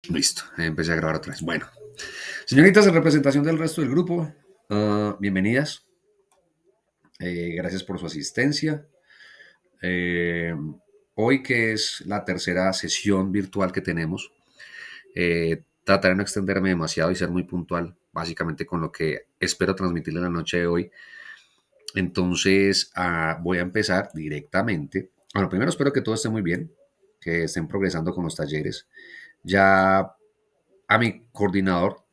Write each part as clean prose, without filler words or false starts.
Listo, empecé a grabar otra vez. Bueno, señoritas, en representación del resto del grupo, bienvenidas. Gracias por su asistencia. Eh, Hoy, que es la tercera sesión virtual que tenemos, trataré de no extenderme demasiado y ser muy puntual, básicamente con lo que espero transmitirle la noche de hoy. Entonces, voy a empezar directamente. Bueno, primero espero que todo esté muy bien, que estén progresando con los talleres. Ya a mi coordinador,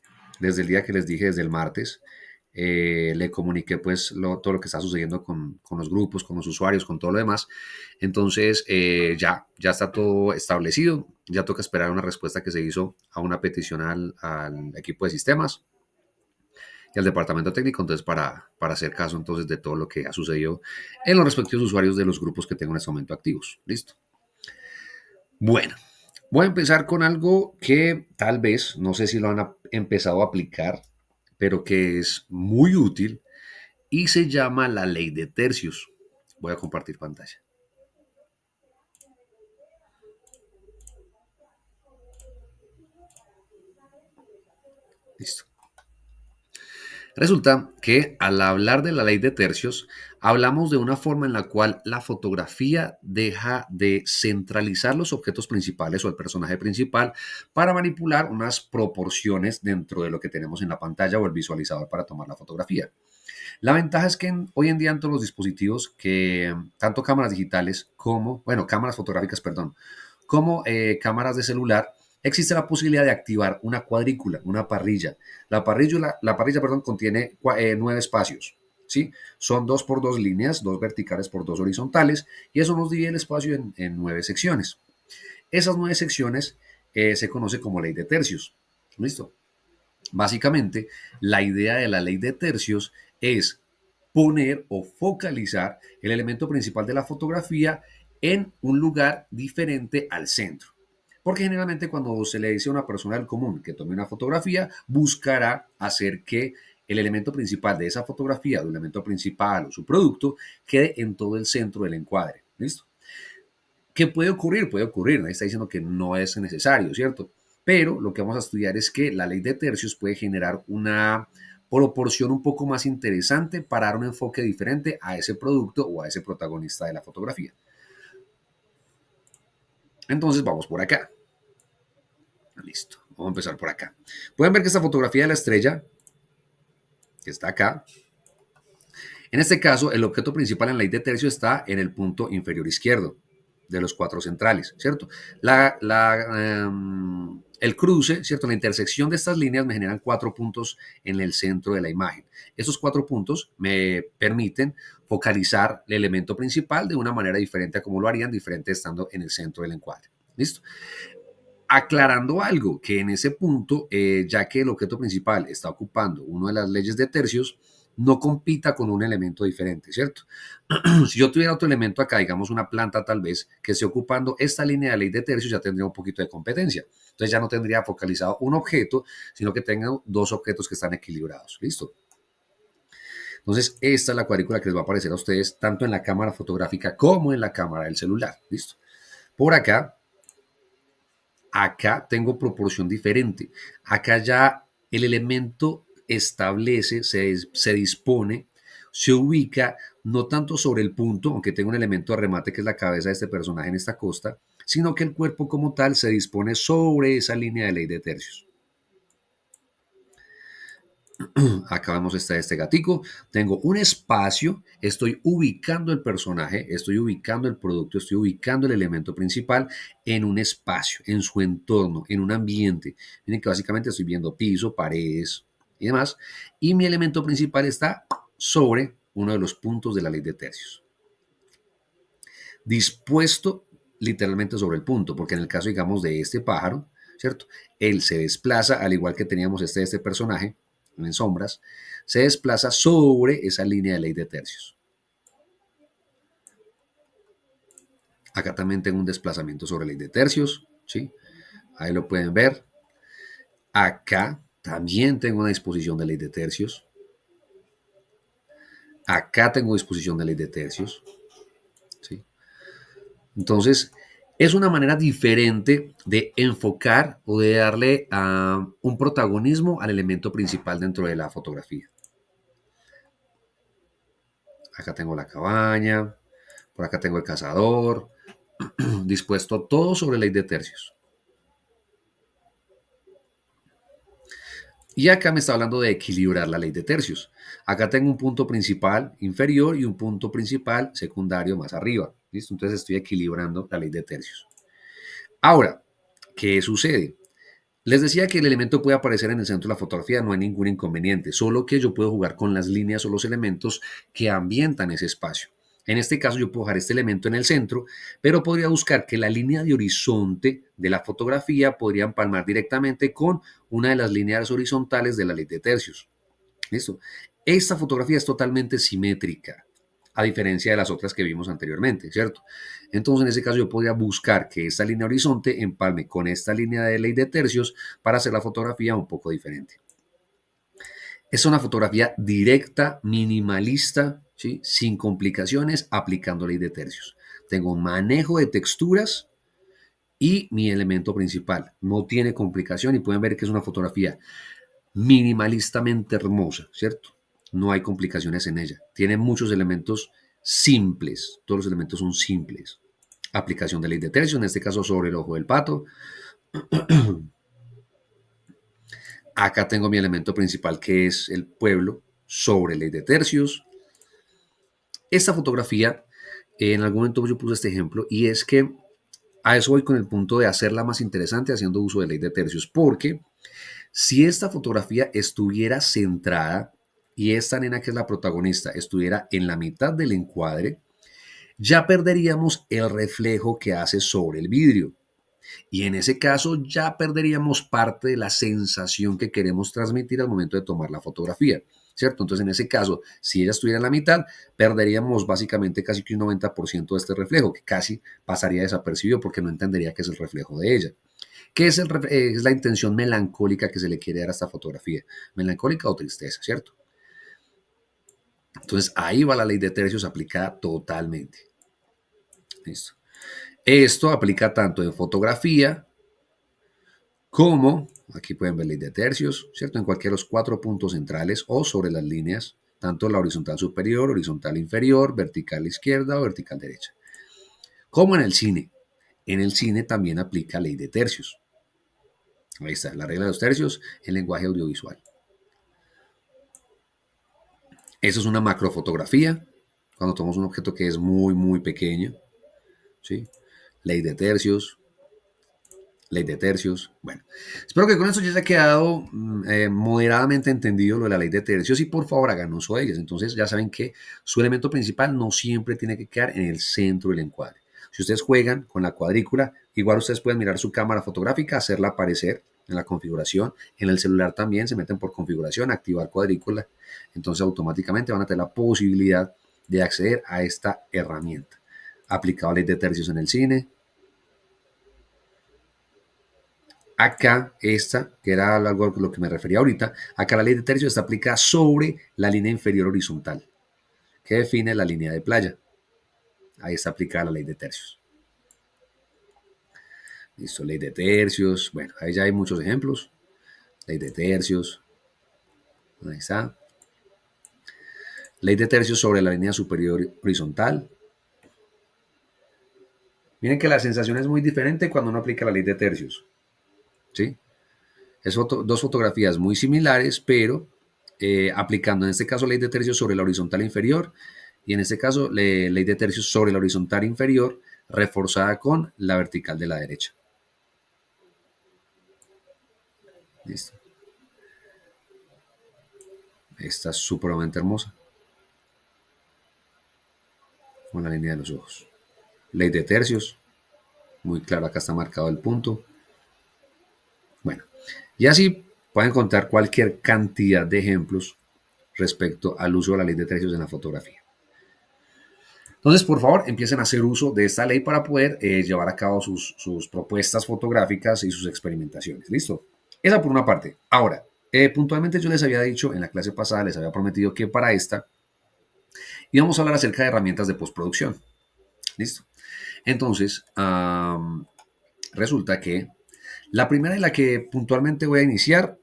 desde el día que les dije, desde el martes, le comuniqué pues todo lo que está sucediendo con los grupos, con los usuarios, con todo lo demás. Entonces ya está todo establecido, ya toca esperar una respuesta que se hizo a una petición al equipo de sistemas y al departamento técnico, entonces para hacer caso entonces de todo lo que ha sucedido en los respectivos usuarios de los grupos que tengo en este momento activos. Listo. Bueno, voy a empezar con algo que tal vez, no sé si lo han empezado a aplicar, pero que es muy útil y se llama la ley de tercios. Voy a compartir pantalla. Listo. Resulta que al hablar de la ley de tercios, hablamos de una forma en la cual la fotografía deja de centralizar los objetos principales o el personaje principal para manipular unas proporciones dentro de lo que tenemos en la pantalla o el visualizador para tomar la fotografía. La ventaja es que hoy en día en todos los dispositivos, que tanto cámaras digitales como, bueno, cámaras fotográficas, perdón, como cámaras de celular, existe la posibilidad de activar una cuadrícula, una parrilla. La parrilla, perdón, contiene 9 espacios. ¿Sí? Son 2 por 2 líneas, 2 verticales por 2 horizontales, y eso nos divide el espacio en 9 secciones. Esas 9 secciones se conoce como ley de tercios. ¿Listo? Básicamente, la idea de la ley de tercios es poner o focalizar el elemento principal de la fotografía en un lugar diferente al centro. Porque generalmente cuando se le dice a una persona del común que tome una fotografía, buscará hacer que el elemento principal de esa fotografía, o el elemento principal o su producto, quede en todo el centro del encuadre. ¿Listo? ¿Qué puede ocurrir? Puede ocurrir, nadie está diciendo que no es necesario, ¿cierto? Pero lo que vamos a estudiar es que la ley de tercios puede generar una proporción un poco más interesante para dar un enfoque diferente a ese producto o a ese protagonista de la fotografía. Entonces vamos por acá. Listo, vamos a empezar por acá. Pueden ver que esta fotografía de la estrella, que está acá, en este caso, el objeto principal en la ley de tercio está en el punto inferior izquierdo de los 4 centrales, ¿cierto? El cruce, ¿cierto? La intersección de estas líneas me generan 4 puntos en el centro de la imagen. Estos 4 puntos me permiten focalizar el elemento principal de una manera diferente a como lo harían, diferente estando en el centro del encuadre. ¿Listo? Aclarando algo, que en ese punto, ya que el objeto principal está ocupando una de las leyes de tercios, no compita con un elemento diferente, ¿cierto? Si yo tuviera otro elemento acá, digamos una planta tal vez, que esté ocupando esta línea de ley de tercios, ya tendría un poquito de competencia. Entonces ya no tendría focalizado un objeto, sino que tenga 2 objetos que están equilibrados. ¿Listo? Entonces esta es la cuadrícula que les va a aparecer a ustedes tanto en la cámara fotográfica como en la cámara del celular. ¿Listo? Por acá tengo proporción diferente. Acá ya el elemento establece, se dispone, se ubica no tanto sobre el punto, aunque tengo un elemento de remate que es la cabeza de este personaje en esta costa, sino que el cuerpo como tal se dispone sobre esa línea de ley de tercios. Acá vemos este gatico, tengo un espacio, estoy ubicando el personaje, estoy ubicando el producto, estoy ubicando el elemento principal en un espacio, en su entorno, en un ambiente. Miren que básicamente estoy viendo piso, paredes y demás, y mi elemento principal está sobre uno de los puntos de la ley de tercios, dispuesto literalmente sobre el punto, porque en el caso, digamos, de este pájaro, ¿cierto? Él se desplaza, al igual que teníamos este personaje, en sombras, se desplaza sobre esa línea de ley de tercios. Acá también tengo un desplazamiento sobre ley de tercios, ¿sí? Ahí lo pueden ver. Acá también tengo una disposición de ley de tercios. Acá tengo disposición de ley de tercios, ¿sí? Entonces, Es una manera diferente de enfocar o de darle un protagonismo al elemento principal dentro de la fotografía. Acá tengo la cabaña, por acá tengo el cazador, dispuesto todo sobre ley de tercios. Y acá me está hablando de equilibrar la ley de tercios. Acá tengo un punto principal inferior y un punto principal secundario más arriba. ¿Listo? Entonces estoy equilibrando la ley de tercios. Ahora, ¿qué sucede? Les decía que el elemento puede aparecer en el centro de la fotografía, no hay ningún inconveniente, solo que yo puedo jugar con las líneas o los elementos que ambientan ese espacio. En este caso yo puedo dejar este elemento en el centro, pero podría buscar que la línea de horizonte de la fotografía podría empalmar directamente con una de las líneas horizontales de la ley de tercios. ¿Listo? Esta fotografía es totalmente simétrica, a diferencia de las otras que vimos anteriormente, ¿cierto? Entonces, en ese caso, yo podría buscar que esta línea horizonte empalme con esta línea de ley de tercios para hacer la fotografía un poco diferente. Es una fotografía directa, minimalista, ¿sí? Sin complicaciones, aplicando ley de tercios. Tengo un manejo de texturas y mi elemento principal. No tiene complicación y pueden ver que es una fotografía minimalistamente hermosa, ¿cierto? No hay complicaciones en ella. Tiene muchos elementos simples. Todos los elementos son simples. Aplicación de ley de tercios, en este caso sobre el ojo del pato. Acá tengo mi elemento principal que es el pueblo sobre ley de tercios. Esta fotografía, en algún momento yo puse este ejemplo y es que a eso voy con el punto de hacerla más interesante haciendo uso de ley de tercios, porque si esta fotografía estuviera centrada y esta nena que es la protagonista estuviera en la mitad del encuadre, ya perderíamos el reflejo que hace sobre el vidrio. Y en ese caso ya perderíamos parte de la sensación que queremos transmitir al momento de tomar la fotografía, ¿cierto? Entonces en ese caso, si ella estuviera en la mitad, perderíamos básicamente casi que un 90% de este reflejo, que casi pasaría desapercibido porque no entendería que es el reflejo de ella. ¿Qué es, es la intención melancólica que se le quiere dar a esta fotografía? Melancólica o tristeza, ¿cierto? Entonces ahí va la ley de tercios aplicada totalmente. Listo. Esto aplica tanto en fotografía como, aquí pueden ver ley de tercios, ¿cierto? En cualquiera de los 4 puntos centrales o sobre las líneas, tanto la horizontal superior, horizontal inferior, vertical izquierda o vertical derecha. Como en el cine. En el cine también aplica ley de tercios. Ahí está, la regla de los tercios en lenguaje audiovisual. Eso es una macrofotografía, cuando tomamos un objeto que es muy, muy pequeño. ¿Sí? Ley de tercios, ley de tercios. Bueno, espero que con eso ya haya quedado moderadamente entendido lo de la ley de tercios y por favor hagan uso de ellas. Entonces ya saben que su elemento principal no siempre tiene que quedar en el centro del encuadre. Si ustedes juegan con la cuadrícula, igual ustedes pueden mirar su cámara fotográfica, hacerla aparecer en la configuración. En el celular también se meten por configuración, activar cuadrícula. Entonces automáticamente van a tener la posibilidad de acceder a esta herramienta. Aplicado ley de tercios en el cine. Acá, esta, que era algo a lo que me refería ahorita, acá la ley de tercios está aplicada sobre la línea inferior horizontal, que define la línea de playa. Ahí está aplicada la ley de tercios. Listo, ley de tercios. Bueno, ahí ya hay muchos ejemplos. Ley de tercios. Ahí está. Ley de tercios sobre la línea superior horizontal. Miren que la sensación es muy diferente cuando uno aplica la ley de tercios. ¿Sí? Es dos fotografías muy similares, pero aplicando en este caso ley de tercios sobre la horizontal inferior y en este caso ley de tercios sobre la horizontal inferior reforzada con la vertical de la derecha. Listo. Esta es supremamente hermosa. Con la línea de los ojos. Ley de tercios. Muy claro, acá está marcado el punto. Bueno, y así pueden encontrar cualquier cantidad de ejemplos respecto al uso de la ley de tercios en la fotografía. Entonces, por favor, empiecen a hacer uso de esta ley para poder llevar a cabo sus propuestas fotográficas y sus experimentaciones. ¿Listo? Esa por una parte. Ahora, puntualmente yo les había dicho en la clase pasada, les había prometido que para esta íbamos a hablar acerca de herramientas de postproducción. ¿Listo? Entonces, resulta que la primera y la que puntualmente voy a iniciar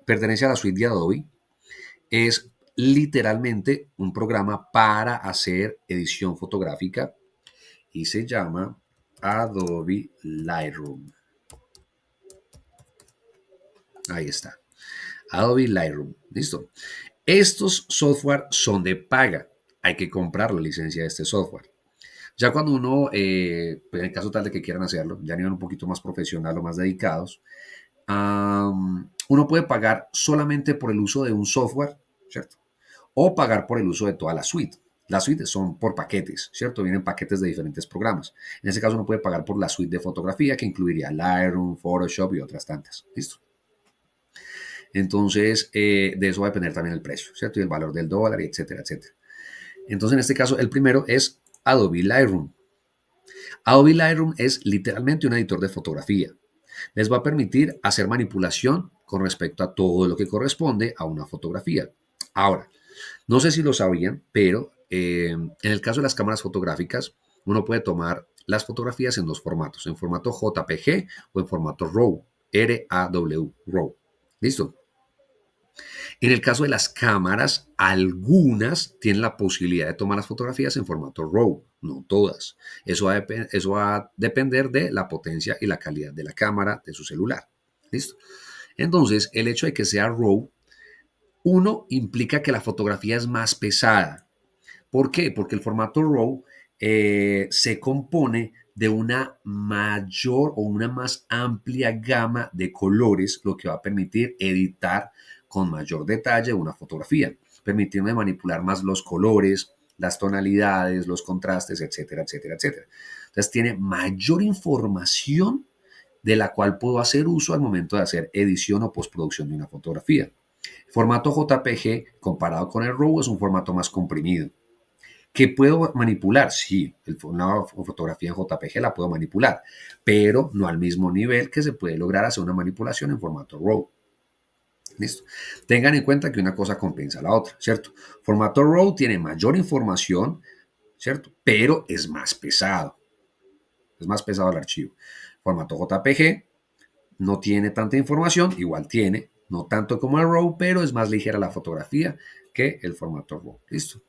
pertenece a la suite de Adobe. Es literalmente un programa para hacer edición fotográfica y se llama Adobe Lightroom. Ahí está. Adobe Lightroom. Listo. Estos software son de paga. Hay que comprar la licencia de este software. Ya cuando uno, pues en caso tal de que quieran hacerlo, ya a nivel un poquito más profesional o más dedicados, uno puede pagar solamente por el uso de un software, ¿cierto? O pagar por el uso de toda la suite. Las suites son por paquetes, ¿cierto? Vienen paquetes de diferentes programas. En este caso uno puede pagar por la suite de fotografía que incluiría Lightroom, Photoshop y otras tantas. ¿Listo? Entonces, de eso va a depender también el precio, ¿cierto? Y el valor del dólar, y etcétera, etcétera. Entonces, en este caso, el primero es Adobe Lightroom. Adobe Lightroom es literalmente un editor de fotografía. Les va a permitir hacer manipulación con respecto a todo lo que corresponde a una fotografía. Ahora, no sé si lo sabían, pero en el caso de las cámaras fotográficas, uno puede tomar las fotografías en dos formatos, en formato JPG o en formato RAW, R-A-W, RAW. ¿Listo? En el caso de las cámaras, algunas tienen la posibilidad de tomar las fotografías en formato RAW, no todas. Eso va a depender de la potencia y la calidad de la cámara de su celular. ¿Listo? Entonces, el hecho de que sea RAW, uno, implica que la fotografía es más pesada. ¿Por qué? Porque el formato RAW se compone de una mayor o una más amplia gama de colores, lo que va a permitir editar con mayor detalle una fotografía, permitirme manipular más los colores, las tonalidades, los contrastes, etcétera, etcétera, etcétera. Entonces tiene mayor información de la cual puedo hacer uso al momento de hacer edición o postproducción de una fotografía. Formato JPG comparado con el RAW es un formato más comprimido. ¿Que puedo manipular? Sí, una fotografía en JPG la puedo manipular, pero no al mismo nivel que se puede lograr hacer una manipulación en formato RAW. Listo. Tengan en cuenta que una cosa compensa a la otra, ¿cierto? Formato RAW tiene mayor información, ¿cierto? Pero es más pesado. Es más pesado el archivo. Formato JPG no tiene tanta información, igual tiene, no tanto como el RAW, pero es más ligera la fotografía que el formato RAW. Listo.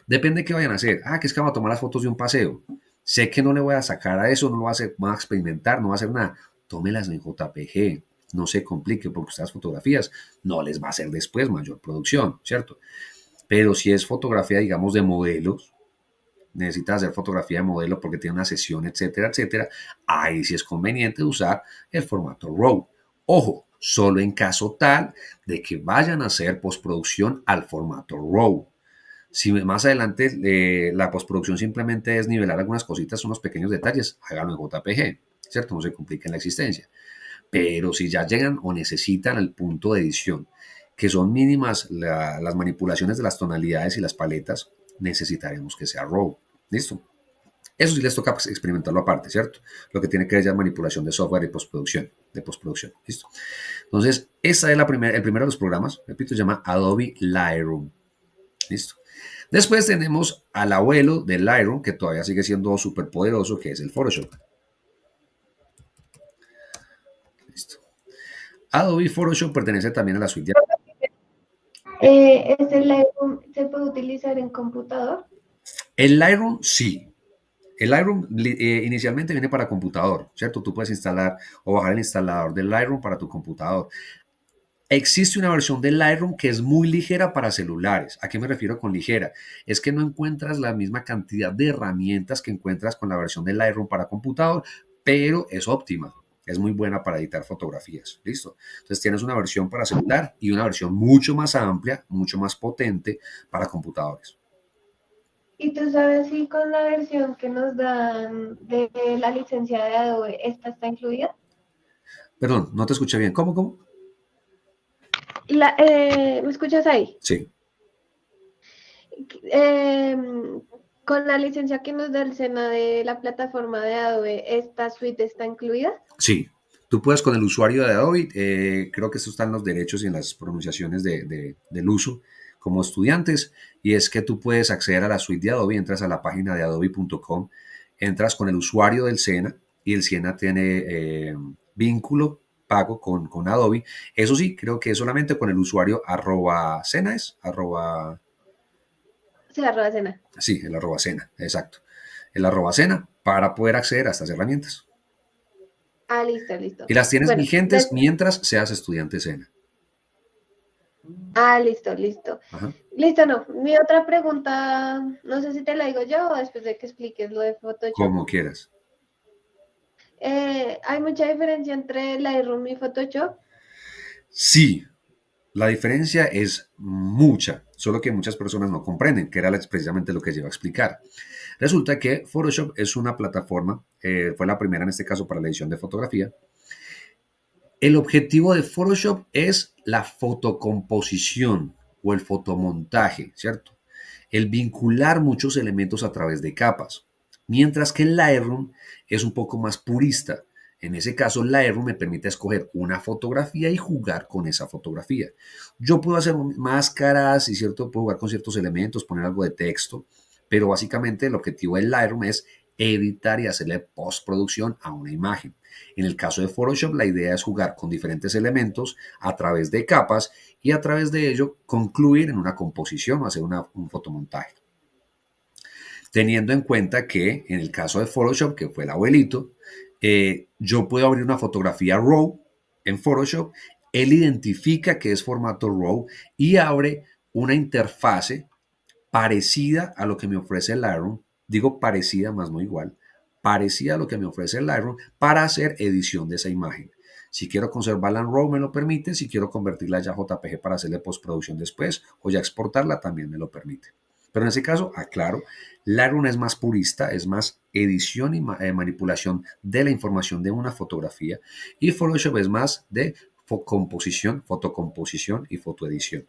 Depende de qué vayan a hacer. Que es que vamos a tomar las fotos de un paseo. Sé que no le voy a sacar a eso, no lo va a hacer, va a experimentar, no va a hacer nada. Tómelas en JPG. No se complique porque estas fotografías no les va a hacer después mayor producción, ¿cierto? Pero si es fotografía, digamos, de modelos, necesitas hacer fotografía de modelo porque tiene una sesión, etcétera, etcétera, ahí sí es conveniente usar el formato RAW. Ojo, solo en caso tal de que vayan a hacer postproducción al formato RAW. Si más adelante la postproducción simplemente es nivelar algunas cositas, unos pequeños detalles, háganlo en JPG, ¿cierto? No se compliquen la existencia. Pero si ya llegan o necesitan al punto de edición, que son mínimas las manipulaciones de las tonalidades y las paletas, necesitaremos que sea RAW. ¿Listo? Eso sí les toca pues, experimentarlo aparte, ¿cierto? Lo que tiene que ver ya manipulación de software y postproducción, de postproducción. ¿Listo? Entonces, esta es el primero de los programas, repito, se llama Adobe Lightroom. ¿Listo? Después tenemos al abuelo del Lightroom, que todavía sigue siendo súper poderoso, que es el Photoshop. Listo. Adobe Photoshop pertenece también a la suite de... ¿Este Lightroom se puede utilizar en computador? El Lightroom, sí. El Lightroom inicialmente viene para computador, ¿cierto? Tú puedes instalar o bajar el instalador del Lightroom para tu computador. Existe una versión del Lightroom que es muy ligera para celulares. ¿A qué me refiero con ligera? Es que no encuentras la misma cantidad de herramientas que encuentras con la versión del Lightroom para computador, pero es óptima. Es muy buena para editar fotografías. ¿Listo? Entonces tienes una versión para celular y una versión mucho más amplia, mucho más potente para computadores. ¿Y tú sabes si con la versión que nos dan de la licencia de Adobe, esta está incluida? Perdón, no te escuché bien. ¿Cómo? ¿Me escuchas ahí? Sí, Eh, con la licencia que nos da el SENA de la plataforma de Adobe, ¿esta suite está incluida? sí. Tú puedes con el usuario de Adobe, creo que esto está en los derechos y en las pronunciaciones del uso como estudiantes, y es que tú puedes acceder a la suite de Adobe, entras a la página de adobe.com, entras con el usuario del SENA y el SENA tiene vínculo pago con Adobe. Eso sí, creo que es solamente con el usuario arroba Sena, es arroba, Sí, arroba cena. sí, el arroba Sena, exacto. El arroba Sena para poder acceder a estas herramientas. Ah, listo, listo. Y las tienes Bueno, vigentes mientras seas estudiante Sena. listo, listo. Ajá. Listo, no. Mi otra pregunta, no sé si te la digo yo o después de que expliques lo de Photoshop. Como quieras. ¿Hay mucha diferencia entre Lightroom y Photoshop? Sí, la diferencia es mucha, solo que muchas personas no comprenden, que era precisamente lo que llevo a explicar. Resulta que Photoshop es una plataforma, fue la primera en este caso para la edición de fotografía. El objetivo de Photoshop es la fotocomposición o el fotomontaje, ¿cierto? El vincular muchos elementos a través de capas, mientras que el Lightroom es un poco más purista. En ese caso, Lightroom me permite escoger una fotografía y jugar con esa fotografía. Yo puedo hacer máscaras y cierto, puedo jugar con ciertos elementos, poner algo de texto, pero básicamente el objetivo del Lightroom es editar y hacerle postproducción a una imagen. En el caso de Photoshop, la idea es jugar con diferentes elementos a través de capas y a través de ello concluir en una composición o hacer un fotomontaje. Teniendo en cuenta que en el caso de Photoshop, que fue el abuelito, yo puedo abrir una fotografía RAW en Photoshop, él identifica que es formato RAW y abre una interfase parecida a lo que me ofrece el Lightroom, digo parecida más no igual, parecida a lo que me ofrece el Lightroom para hacer edición de esa imagen. Si quiero conservarla en RAW me lo permite, si quiero convertirla ya a JPG para hacerle postproducción después o ya exportarla también me lo permite. Pero en ese caso, aclaro, Lightroom es más purista, es más edición y manipulación de la información de una fotografía y Photoshop es más de composición, fotocomposición y fotoedición.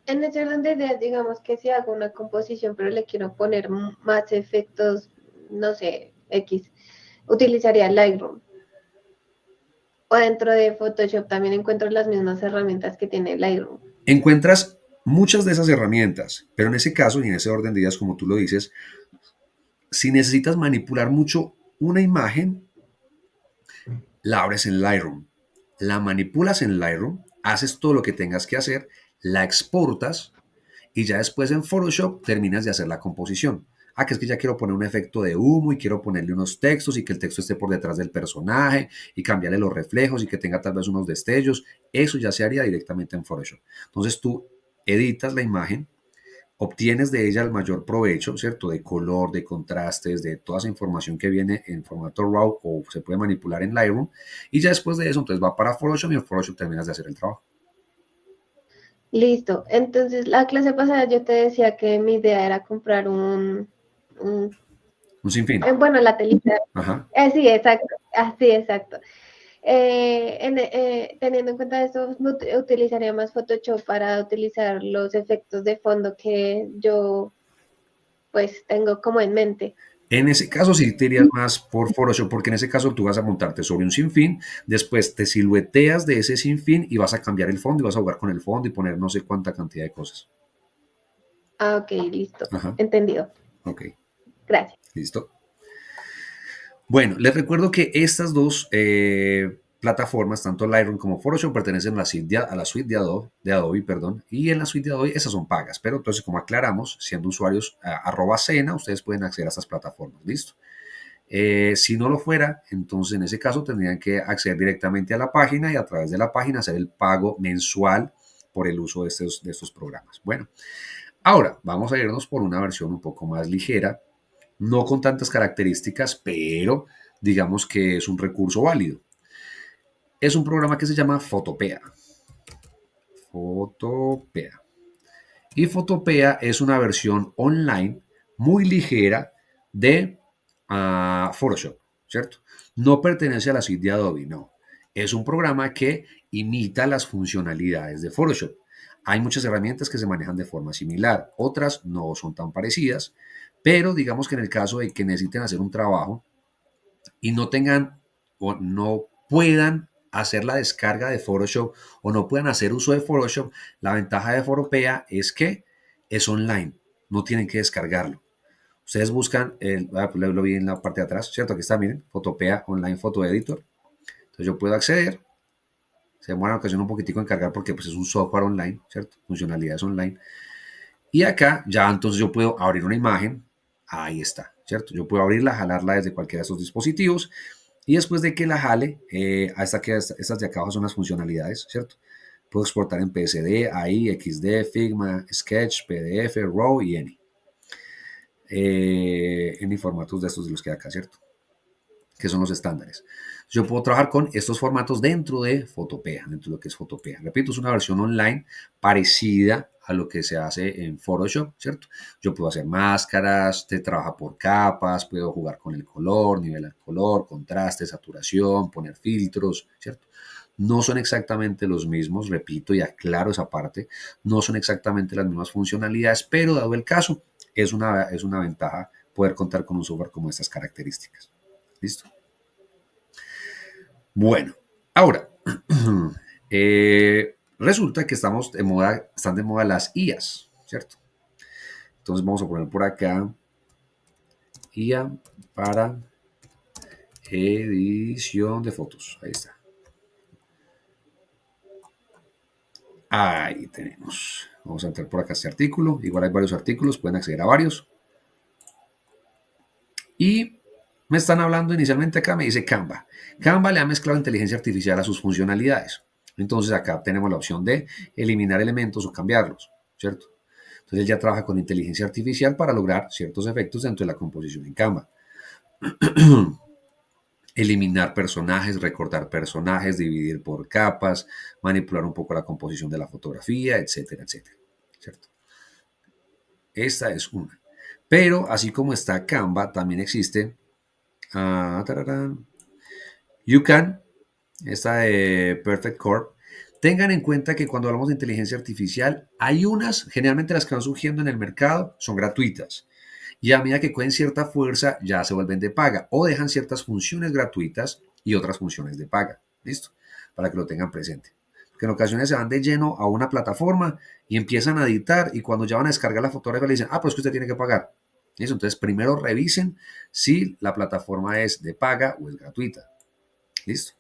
En ese orden de ideas, digamos que si hago una composición, pero le quiero poner más efectos, no sé, X, utilizaría Lightroom. O dentro de Photoshop también encuentro las mismas herramientas que tiene Lightroom. Encuentras muchas de esas herramientas, pero en ese caso y en ese orden de ideas, como tú lo dices, si necesitas manipular mucho una imagen, la abres en Lightroom, la manipulas en Lightroom, haces todo lo que tengas que hacer, la exportas y ya después en Photoshop terminas de hacer la composición. Que es que ya quiero poner un efecto de humo y quiero ponerle unos textos y que el texto esté por detrás del personaje y cambiarle los reflejos y que tenga tal vez unos destellos. Eso ya se haría directamente en Photoshop. Entonces tú editas la imagen, obtienes de ella el mayor provecho, ¿cierto? De color, de contrastes, de toda esa información que viene en formato RAW o se puede manipular en Lightroom. Y ya después de eso, entonces va para Photoshop y en Photoshop terminas de hacer el trabajo. Listo. Entonces, la clase pasada yo te decía que mi idea era comprar un Un sinfín. bueno, la telita. Ajá. Sí, exacto. Así, exacto. Teniendo en cuenta eso, utilizaría más Photoshop para utilizar los efectos de fondo que yo pues tengo como en mente. En ese caso sí te irías más por Photoshop, porque en ese caso tú vas a montarte sobre un sinfín, después te silueteas de ese sinfín y vas a cambiar el fondo y vas a jugar con el fondo y poner no sé cuánta cantidad de cosas. Ok, listo. Ajá, Entendido. ok, Gracias. listo. Bueno, les recuerdo que estas dos plataformas, tanto Lightroom como Photoshop, pertenecen a la suite de Adobe, perdón, y en la suite de Adobe esas son pagas, pero entonces como aclaramos, siendo usuarios @Sena, ustedes pueden acceder a estas plataformas, ¿listo? Si no lo fuera, entonces en ese caso tendrían que acceder directamente a la página y a través de la página hacer el pago mensual por el uso de estos programas. Bueno, ahora vamos a irnos por una versión un poco más ligera, no con tantas características, pero digamos que es un recurso válido. Es un programa que se llama Photopea. Photopea. Y Photopea es una versión online muy ligera de Photoshop, ¿cierto? No pertenece a la suite de Adobe, no. Es un programa que imita las funcionalidades de Photoshop. Hay muchas herramientas que se manejan de forma similar, otras no son tan parecidas, pero digamos que en el caso de que necesiten hacer un trabajo y no tengan o no puedan hacer la descarga de Photoshop o no puedan hacer uso de Photoshop, la ventaja de Photopea es que es online, no tienen que descargarlo. Ustedes buscan, lo vi en la parte de atrás, ¿cierto? Aquí está, miren, Photopea Online Photo Editor. Entonces yo puedo acceder, se demora en ocasión un poquitico en cargar porque pues, es un software online, ¿cierto? Funcionalidades online. Y acá ya entonces yo puedo abrir una imagen, ahí está, ¿cierto? Yo puedo abrirla, jalarla desde cualquiera de estos dispositivos y después de que la jale, hasta que estas de acá abajo son las funcionalidades, ¿cierto? Puedo exportar en PSD, AI, XD, Figma, Sketch, PDF, RAW y Any. Any formatos de estos de los que hay acá, ¿cierto? Que son los estándares. Yo puedo trabajar con estos formatos dentro de Photopea, dentro de lo que es Photopea. Repito, es una versión online parecida a lo que se hace en Photoshop, ¿cierto? Yo puedo hacer máscaras, te trabaja por capas, puedo jugar con el color, nivelar color, contraste, saturación, poner filtros, ¿cierto? No son exactamente los mismos, repito y aclaro esa parte, no son exactamente las mismas funcionalidades, pero dado el caso, es una ventaja poder contar con un software como estas características. ¿Listo? Bueno, ahora, resulta que están de moda las IAs, ¿cierto? Entonces vamos a poner por acá IA para edición de fotos. Ahí está. Ahí tenemos. Vamos a entrar por acá este artículo. Igual hay varios artículos, pueden acceder a varios. Y me están hablando inicialmente acá, me dice Canva. Canva le ha mezclado inteligencia artificial a sus funcionalidades. Entonces acá tenemos la opción de eliminar elementos o cambiarlos, ¿cierto? Entonces él ya trabaja con inteligencia artificial para lograr ciertos efectos dentro de la composición en Canva. Eliminar personajes, recortar personajes, dividir por capas, manipular un poco la composición de la fotografía, etcétera, etcétera, ¿cierto? Esta es una. Pero así como está Canva, también existe YouCan, esta de Perfect Corp. Tengan en cuenta que cuando hablamos de inteligencia artificial, hay unas, generalmente las que van surgiendo en el mercado, son gratuitas. Y a medida que cogen cierta fuerza, ya se vuelven de paga o dejan ciertas funciones gratuitas y otras funciones de paga. ¿Listo? Para que lo tengan presente. Porque en ocasiones se van de lleno a una plataforma y empiezan a editar y cuando ya van a descargar la fotografía le dicen, ah, pues que usted tiene que pagar. ¿Listo? Entonces primero revisen si la plataforma es de paga o es gratuita. ¿Listo?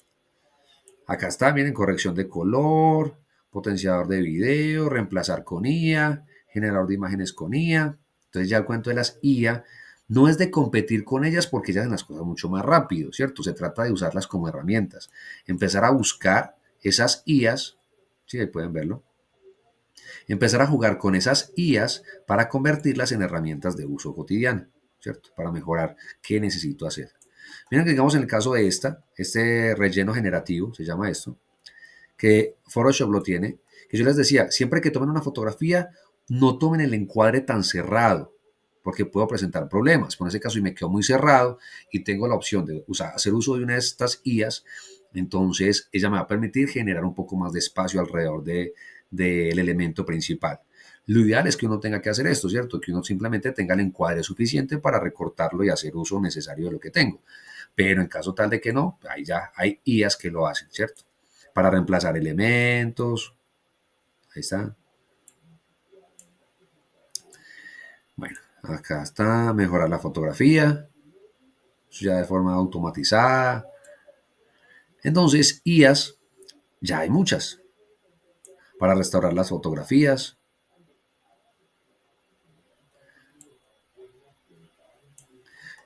Acá está, miren, corrección de color, potenciador de video, reemplazar con IA, generador de imágenes con IA. Entonces ya el cuento de las IA no es de competir con ellas porque ellas hacen las cosas mucho más rápido, ¿cierto? Se trata de usarlas como herramientas. Empezar a buscar esas IAs, sí, ahí pueden verlo. Empezar a jugar con esas IAs para convertirlas en herramientas de uso cotidiano, ¿cierto? Para mejorar qué necesito hacer. Miren que digamos en el caso de este relleno generativo, se llama esto, que Photoshop lo tiene, que yo les decía, siempre que tomen una fotografía, no tomen el encuadre tan cerrado, porque puedo presentar problemas. Por ese caso, si me quedo muy cerrado y tengo la opción de hacer uso de una de estas IAs, entonces ella me va a permitir generar un poco más de espacio alrededor del elemento principal. Lo ideal es que uno tenga que hacer esto, ¿cierto? Que uno simplemente tenga el encuadre suficiente para recortarlo y hacer uso necesario de lo que tengo. Pero en caso tal de que no, ahí ya hay IAs que lo hacen, ¿cierto? Para reemplazar elementos. Ahí está. Bueno, acá está, mejorar la fotografía, ya de forma automatizada. Entonces, IAs, ya hay muchas. Para restaurar las fotografías.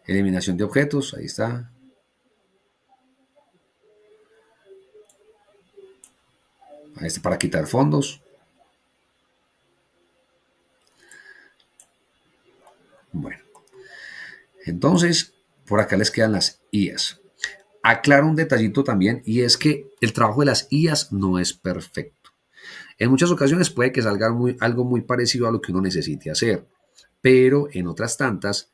Eliminación de objetos, ahí está. Ahí está para quitar fondos. Bueno, entonces, por acá les quedan las IAs. Aclaro un detallito también y es que el trabajo de las IAs no es perfecto. En muchas ocasiones puede que salga algo muy parecido a lo que uno necesite hacer, pero en otras tantas,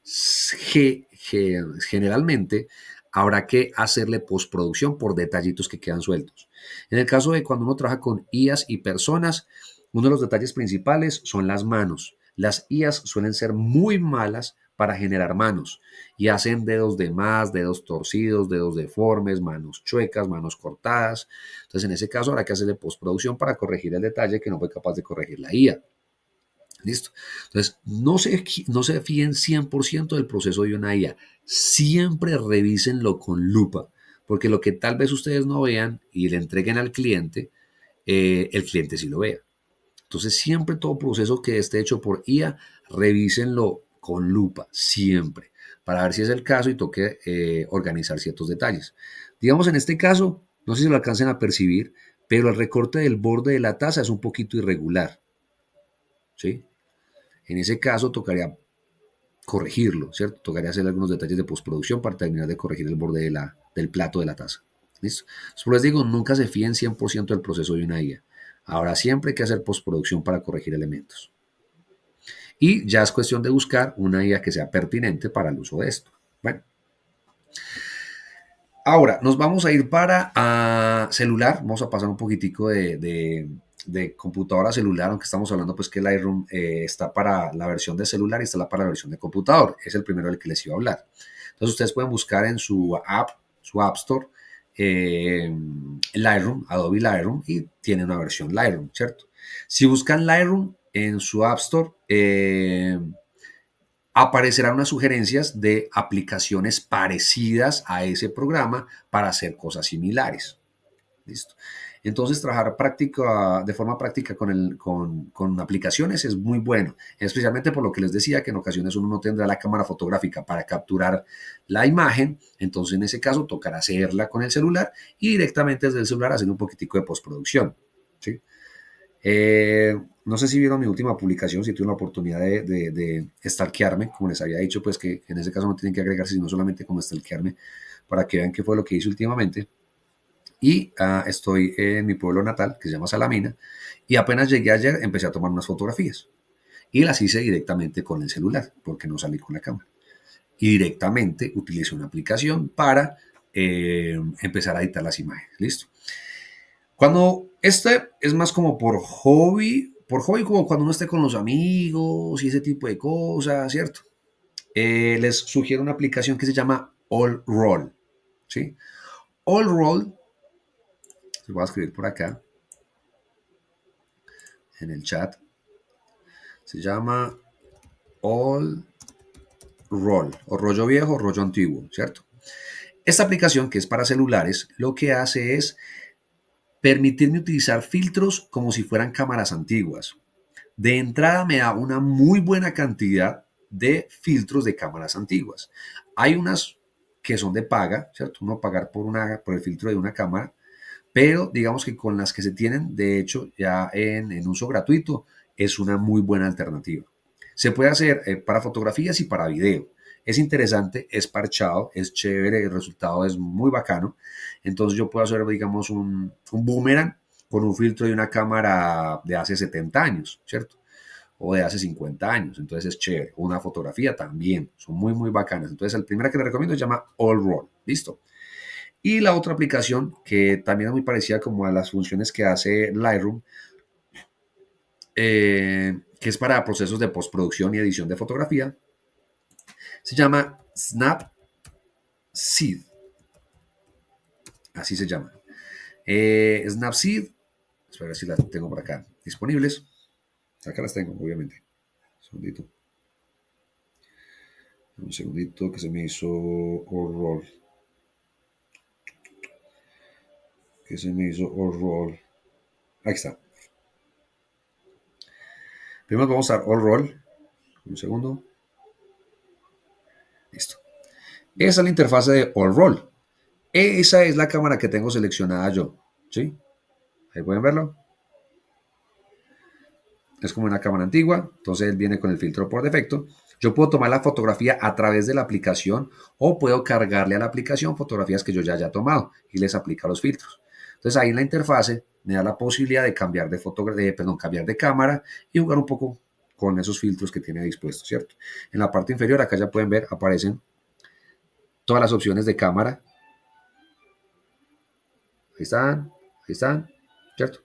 generalmente habrá que hacerle postproducción por detallitos que quedan sueltos. En el caso de cuando uno trabaja con IAs y personas, uno de los detalles principales son las manos. Las IAs suelen ser muy malas para generar manos y hacen dedos de más, dedos torcidos, dedos deformes, manos chuecas, manos cortadas. Entonces, en ese caso habrá que hacerle postproducción para corregir el detalle que no fue capaz de corregir la IA. ¿Listo? Entonces, no se fíen 100% del proceso de una IA. Siempre revísenlo con lupa, porque lo que tal vez ustedes no vean y le entreguen al cliente, el cliente sí lo vea. Entonces, siempre todo proceso que esté hecho por IA, revísenlo con lupa, siempre, para ver si es el caso y toque organizar ciertos detalles. Digamos, en este caso, no sé si lo alcancen a percibir, pero el recorte del borde de la taza es un poquito irregular, ¿sí? En ese caso, tocaría corregirlo, ¿cierto? Tocaría hacer algunos detalles de postproducción para terminar de corregir el borde del plato de la taza. ¿Listo? Entonces, les digo, nunca se fíen 100% del proceso de una IA. Ahora siempre hay que hacer postproducción para corregir elementos. Y ya es cuestión de buscar una IA que sea pertinente para el uso de esto. Bueno, ahora nos vamos a ir para celular. Vamos a pasar un poquitico de computadora a celular, aunque estamos hablando pues que el Lightroom está para la versión de celular y está para la versión de computador. Es el primero del que les iba a hablar. Entonces ustedes pueden buscar en su App Store, Lightroom, Adobe Lightroom, y tiene una versión Lightroom, ¿cierto? Si buscan Lightroom en su App Store, aparecerán unas sugerencias de aplicaciones parecidas a ese programa para hacer cosas similares. ¿Listo? Entonces, trabajar de forma práctica con aplicaciones es muy bueno, especialmente por lo que les decía que en ocasiones uno no tendrá la cámara fotográfica para capturar la imagen, entonces en ese caso tocará hacerla con el celular y directamente desde el celular hacer un poquitico de postproducción. ¿Sí? No sé si vieron mi última publicación, si tuvieron la oportunidad de stalkearme, como les había dicho, pues que en ese caso no tienen que agregarse, sino solamente como stalkearme para que vean qué fue lo que hice últimamente. Y estoy en mi pueblo natal, que se llama Salamina, y apenas llegué ayer empecé a tomar unas fotografías. Y las hice directamente con el celular, porque no salí con la cámara. Y directamente utilicé una aplicación para empezar a editar las imágenes. ¿Listo? Cuando este es más como por hobby como cuando uno esté con los amigos y ese tipo de cosas, ¿cierto? Les sugiero una aplicación que se llama All Roll, ¿sí? All Roll, se voy a escribir por acá en el chat, se llama All Roll, o rollo viejo o rollo antiguo, ¿cierto? Esta aplicación, que es para celulares, lo que hace es permitirme utilizar filtros como si fueran cámaras antiguas. De entrada me da una muy buena cantidad de filtros de cámaras antiguas. Hay unas que son de paga, ¿cierto? Uno pagar por el filtro de una cámara, pero digamos que con las que se tienen, de hecho, ya en uso gratuito, es una muy buena alternativa. Se puede hacer para fotografías y para video. Es interesante, es parchado, es chévere, el resultado es muy bacano. Entonces yo puedo hacer, digamos, un boomerang con un filtro de una cámara de hace 70 años, ¿cierto? O de hace 50 años. Entonces es chévere. Una fotografía también. Son muy, muy bacanas. Entonces el primero que les recomiendo se llama All Roll. ¿Listo? Y la otra aplicación que también es muy parecida como a las funciones que hace Lightroom, que es para procesos de postproducción y edición de fotografía, se llama Snapseed. Así se llama. Snapseed, espera ver si las tengo por acá disponibles. Acá las tengo, obviamente. Un segundito que se me hizo horror. Que se me hizo horror. Aquí está. Primero vamos a dar all roll. Un segundo. Listo. Esa es la interfaz de all roll. Esa es la cámara que tengo seleccionada yo. ¿Sí? Ahí pueden verlo. Es como una cámara antigua. Entonces él viene con el filtro por defecto. Yo puedo tomar la fotografía a través de la aplicación o puedo cargarle a la aplicación fotografías que yo ya haya tomado y les aplica los filtros. Entonces ahí en la interfase me da la posibilidad de cambiar cambiar de cámara y jugar un poco con esos filtros que tiene dispuestos, ¿cierto? En la parte inferior, acá ya pueden ver, aparecen todas las opciones de cámara. Ahí están, ¿cierto?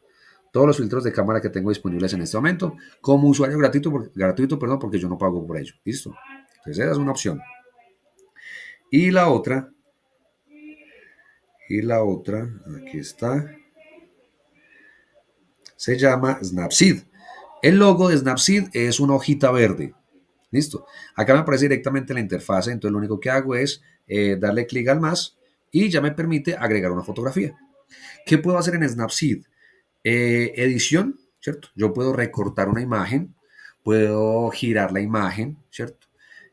Todos los filtros de cámara que tengo disponibles en este momento como usuario gratuito, porque yo no pago por ello. ¿Listo? Entonces esa es una opción. Y la otra, aquí está, se llama Snapseed. El logo de Snapseed es una hojita verde. Listo. Acá me aparece directamente la interfase, entonces lo único que hago es darle clic al más y ya me permite agregar una fotografía. ¿Qué puedo hacer en Snapseed? Edición, ¿cierto? Yo puedo recortar una imagen, puedo girar la imagen, ¿cierto?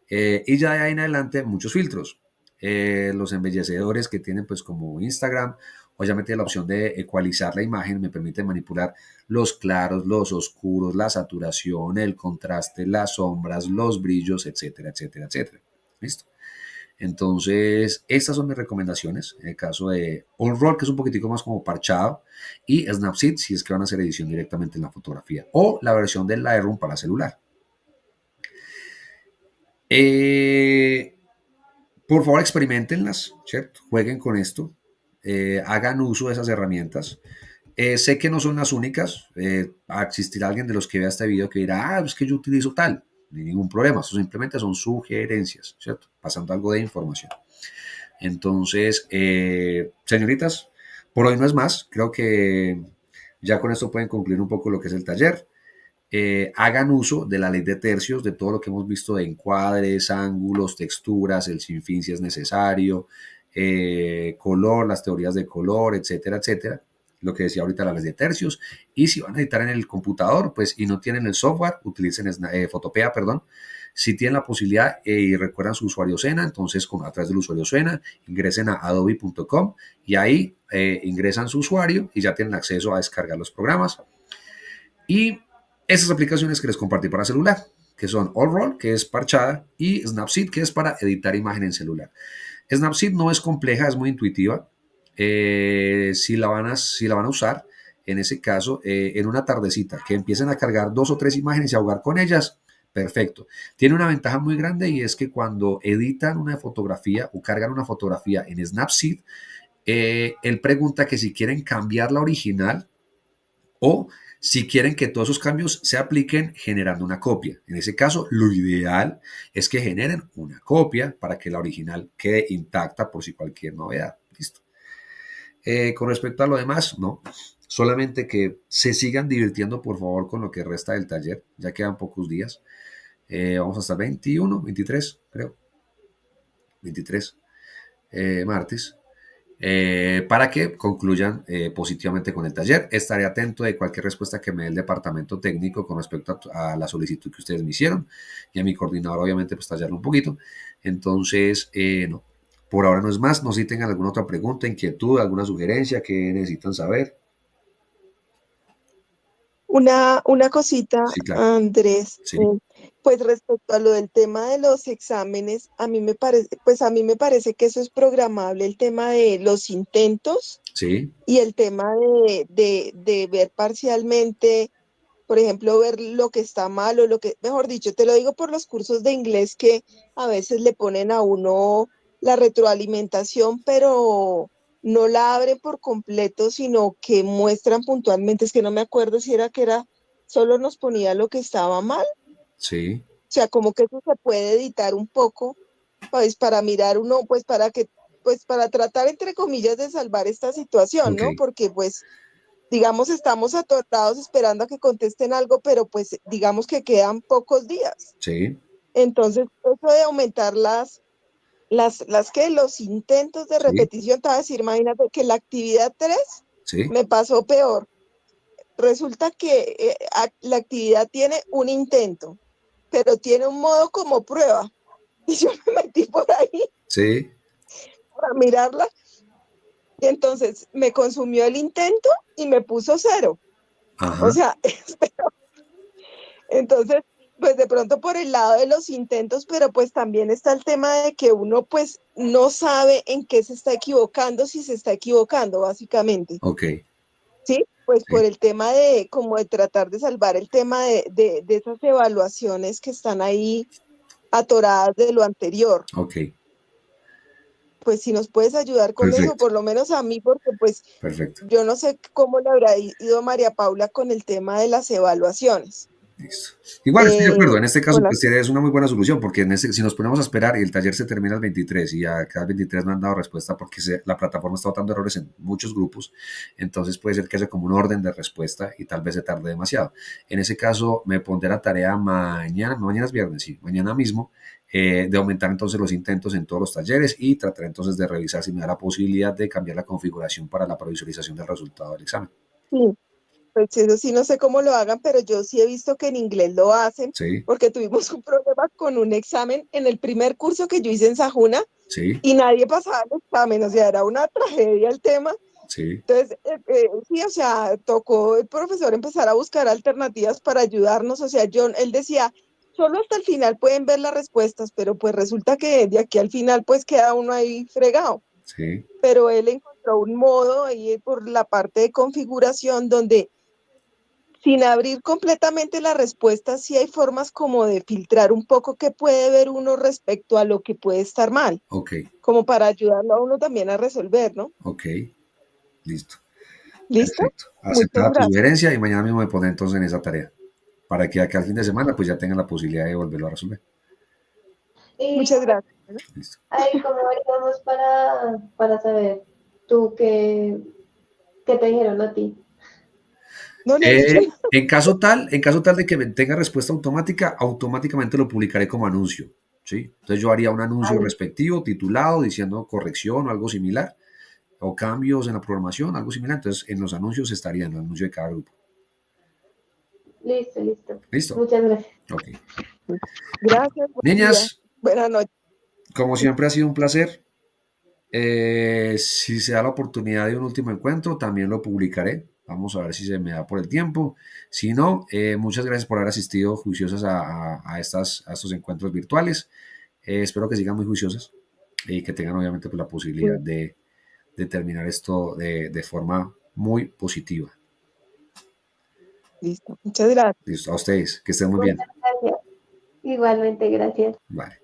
Y ya de ahí en adelante muchos filtros. Los embellecedores que tienen pues como Instagram, o ya metí la opción de ecualizar la imagen, me permite manipular los claros, los oscuros, la saturación, el contraste, las sombras, los brillos, etcétera, etcétera, etcétera. ¿Listo? Entonces, estas son mis recomendaciones. En el caso de OnRoll, que es un poquitico más como parchado, y Snapseed, si es que van a hacer edición directamente en la fotografía, o la versión del Lightroom para celular. Eh, por favor, experimentenlas, ¿cierto? Jueguen con esto, hagan uso de esas herramientas. Sé que no son las únicas. Existirá alguien de los que vea este video que dirá, es que yo utilizo tal. Ni ningún problema. Eso simplemente son sugerencias, ¿cierto? Pasando algo de información. Entonces, señoritas, por hoy no es más. Creo que ya con esto pueden concluir un poco lo que es el taller. Hagan uso de la ley de tercios, de todo lo que hemos visto de encuadres, ángulos, texturas, el sinfín si es necesario, color, las teorías de color, etcétera, etcétera. Lo que decía ahorita la ley de tercios. Y si van a editar en el computador, pues y no tienen el software, utilicen Photopea, perdón. Si tienen la posibilidad y recuerdan su usuario Sena, entonces a través del usuario Sena ingresen a adobe.com y ahí ingresan su usuario y ya tienen acceso a descargar los programas. Y esas aplicaciones que les compartí para celular, que son AllRoll, que es parchada, y Snapseed, que es para editar imagen en celular. Snapseed no es compleja, es muy intuitiva. Si la van a usar, en ese caso, en una tardecita, que empiecen a cargar 2 o 3 imágenes y a jugar con ellas, perfecto. Tiene una ventaja muy grande y es que cuando editan una fotografía o cargan una fotografía en Snapseed, él pregunta que si quieren cambiar la original o si quieren que todos esos cambios se apliquen generando una copia. En ese caso, lo ideal es que generen una copia para que la original quede intacta por si cualquier novedad. Listo. Con respecto a lo demás, no. Solamente que se sigan divirtiendo, por favor, con lo que resta del taller. Ya quedan pocos días. Vamos hasta el 21, 23, creo. 23, martes. Para que concluyan positivamente con el taller. Estaré atento de cualquier respuesta que me dé el departamento técnico con respecto a la solicitud que ustedes me hicieron y a mi coordinador, obviamente, pues tallarlo un poquito. Entonces, no, por ahora no es más. No sé si tengan alguna otra pregunta, inquietud, alguna sugerencia que necesitan saber. Una cosita, Sí, claro. Andrés, Sí, pues respecto a lo del tema de los exámenes, a mí me parece, pues a mí me parece que eso es programable, el tema de los intentos sí, y el tema de ver parcialmente, por ejemplo, ver lo que está mal o lo que, mejor dicho, te lo digo por los cursos de inglés que a veces le ponen a uno la retroalimentación, pero no la abren por completo, sino que muestran puntualmente, es que no me acuerdo si era que era, solo nos ponía lo que estaba mal, sí, o sea, como que eso se puede editar un poco, pues para mirar uno, pues para que, pues para tratar entre comillas de salvar esta situación, ok, ¿no? Porque pues digamos, estamos atorados esperando a que contesten algo, pero pues digamos que quedan pocos días. sí, Entonces, eso de aumentar los intentos de sí, repetición, te voy a decir, imagínate que la actividad 3 sí, me pasó peor. Resulta que la actividad tiene un intento, pero tiene un modo como prueba. Y yo me metí por ahí sí, para mirarla y entonces me consumió el intento y me puso 0. O ajá, sea, entonces, pues de pronto por el lado de los intentos, pero pues también está el tema de que uno pues no sabe en qué se está equivocando, si se está equivocando, básicamente, ok, ¿sí? Pues sí, por el tema de como de tratar de salvar el tema de esas evaluaciones que están ahí atoradas de lo anterior. ok, Pues si nos puedes ayudar con eso, perfecto, por lo menos a mí, porque pues perfecto. yo no sé cómo le habrá ido a María Paula con el tema de las evaluaciones. Listo. Igual estoy de acuerdo, en este caso con las... pues es una muy buena solución porque si nos ponemos a esperar y el taller se termina el 23 y a cada 23 no han dado respuesta porque la plataforma está botando errores en muchos grupos, entonces puede ser que haya como un orden de respuesta y tal vez se tarde demasiado. En ese caso me pondré la tarea mañana, mañana es viernes, sí, mañana mismo, de aumentar entonces los intentos en todos los talleres y tratar entonces de revisar si me da la posibilidad de cambiar la configuración para la provisualización del resultado del examen. Sí, pues eso sí, no sé cómo lo hagan, pero yo sí he visto que en inglés lo hacen, Sí, porque tuvimos un problema con un examen en el primer curso que yo hice en Sajuna sí, y nadie pasaba el examen, o sea, era una tragedia el tema. sí, Entonces, sí, o sea, tocó el profesor empezar a buscar alternativas para ayudarnos, o sea, él decía, solo hasta el final pueden ver las respuestas, pero pues resulta que de aquí al final pues queda uno ahí fregado, sí, pero él encontró un modo ahí por la parte de configuración donde sin abrir completamente la respuesta, sí hay formas como de filtrar un poco qué puede ver uno respecto a lo que puede estar mal, ok, como para ayudarlo a uno también a resolver, ¿no? ok, listo. ¿Listo? Perfecto. Muchas Aceptada tu gracias. sugerencia y mañana mismo me pondré entonces en esa tarea para que acá al fin de semana pues ya tengan la posibilidad de volverlo a resolver. Y Muchas gracias. Listo. ahí, ¿cómo haríamos para saber tú qué te dijeron a ti? No le he dicho nada. En caso tal de que me tenga respuesta automática, automáticamente lo publicaré como anuncio, ¿sí? Entonces yo haría un anuncio Vale, respectivo, titulado, diciendo corrección o algo similar, o cambios en la programación, algo similar. Entonces en los anuncios estaría en el anuncio de cada grupo. listo, listo. ¿Listo? Muchas gracias. Ok. Gracias, buen día. Niñas, Buenas noches. como siempre ha sido un placer. Si se da la oportunidad de un último encuentro, también lo publicaré. Vamos a ver si se me da por el tiempo. Si no, muchas gracias por haber asistido juiciosas a a estos encuentros virtuales. Espero que sigan muy juiciosas y que tengan obviamente pues, la posibilidad de terminar esto de forma muy positiva. Listo. Muchas gracias. Listo, a ustedes, que estén muy Muchas bien. gracias. Igualmente, gracias. Vale.